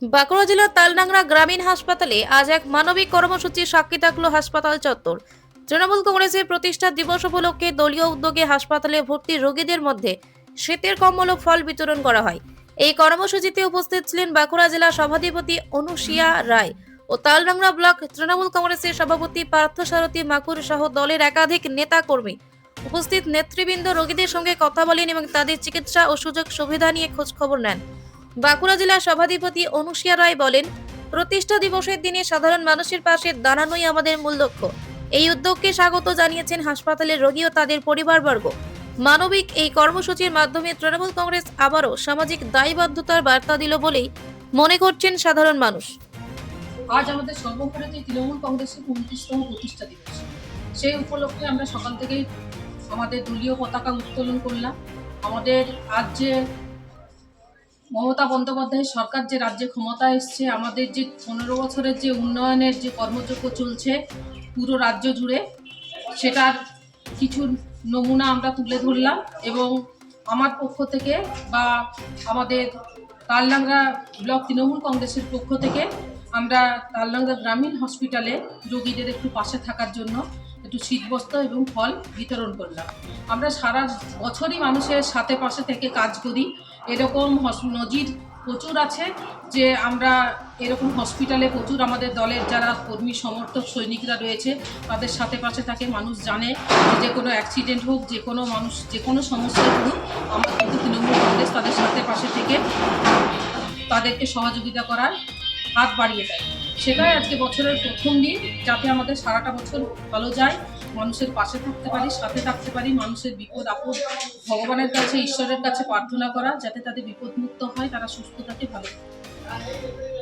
বাঁকুড়া জেলার তালডাংরা গ্রামীণ হাসপাতালে আজ এক মানবিক কর্মসূচির সাক্ষী থাকলো হাসপাতাল চত্বর। তৃণমূল কংগ্রেসের প্রতিষ্ঠা দিবস উপলক্ষে দলীয় উদ্যোগে হাসপাতালে ভর্তি রোগীদের মধ্যে শীতের কম্বল ও ফল বিতরণ করা হয়। এই কর্মসূচিতে উপস্থিত ছিলেন বাঁকুড়া জেলা সভাধিপতি অনুসিয়া রায় ও তালডাংরা ব্লক তৃণমূল কংগ্রেসের সভাপতি পার্থসারথী মাকুর সহ দলের একাধিক নেতা কর্মী। উপস্থিত নেতৃবৃন্দ রোগীদের সঙ্গে কথা বলেন এবং তাদের চিকিৎসা ও সুযোগ সুবিধা নিয়ে খোঁজ খবর নেন। বাঁকুড়া জেলা সভাধিপতি অনুসিয়া রায় বলেন, প্রতিষ্ঠা দিবসের দিনে সাধারণ মানুষের পাশে দাঁড়ানোই আমাদের মূল লক্ষ্য। এই উদ্যোগকে স্বাগত জানিয়েছেন হাসপাতালের রোগী ও তাদের পরিবারবর্গ। মানবিক এই কর্মসূচির মাধ্যমে তৃণমূল কংগ্রেস আবারও সামাজিক দায়বদ্ধতার বার্তা দিল বলেই মনে করছেন সাধারণ মানুষ। আজ আমাদের সর্বভারতীয় তৃণমূল কংগ্রেসের ২৯তম প্রতিষ্ঠা দিবস। সেই উপলক্ষে আমরা সকাল থেকেই আমাদের দলীয় পতাকা উত্তোলন করলাম। আমাদের আজ যে মমতা বন্দ্যোপাধ্যায়ের সরকার যে রাজ্যে ক্ষমতায় এসছে, আমাদের যে ১৫ বছরের যে উন্নয়নের যে কর্মযজ্ঞ চলছে পুরো রাজ্য জুড়ে, সেটার কিছু নমুনা আমরা তুলে ধরলাম। এবং আমার পক্ষ থেকে বা আমাদের তালডাংরা ব্লক তৃণমূল কংগ্রেসের পক্ষ থেকে আমরা তালডাংরা গ্রামীণ হসপিটালে রোগীদের একটু পাশে থাকার জন্য একটু শীতবস্ত্র এবং ফল বিতরণ করলাম। আমরা সারা বছরই মানুষের সাথে পাশে থেকে কাজ করি। এরকম নজির প্রচুর আছে যে আমরা এরকম হসপিটালে প্রচুর আমাদের দলের যারা কর্মী সমর্থক সৈনিকরা রয়েছে তাদের সাথে পাশে থাকে। মানুষ জানে যে কোনো অ্যাক্সিডেন্ট হোক, যে কোনো মানুষ যে কোনো সমস্যায় পড়ুক, আমরা কিন্তু তৃণমূল কংগ্রেস তাদের সাথে পাশে থেকে তাদেরকে সহযোগিতা করার হাত বাড়িয়ে দেয়। সেটাই আজকে বছরের প্রথম দিন, যাতে আমাদের সারাটা বছর ভালো যায়, মানুষের পাশে থাকতে পারি, সাথে থাকতে পারি, মানুষের বিপদ আপদ ভগবানের কাছে ঈশ্বরের কাছে প্রার্থনা করা যাতে তাদের বিপদমুক্ত হয়, তারা সুস্থ থাকে, ভালো থাকে।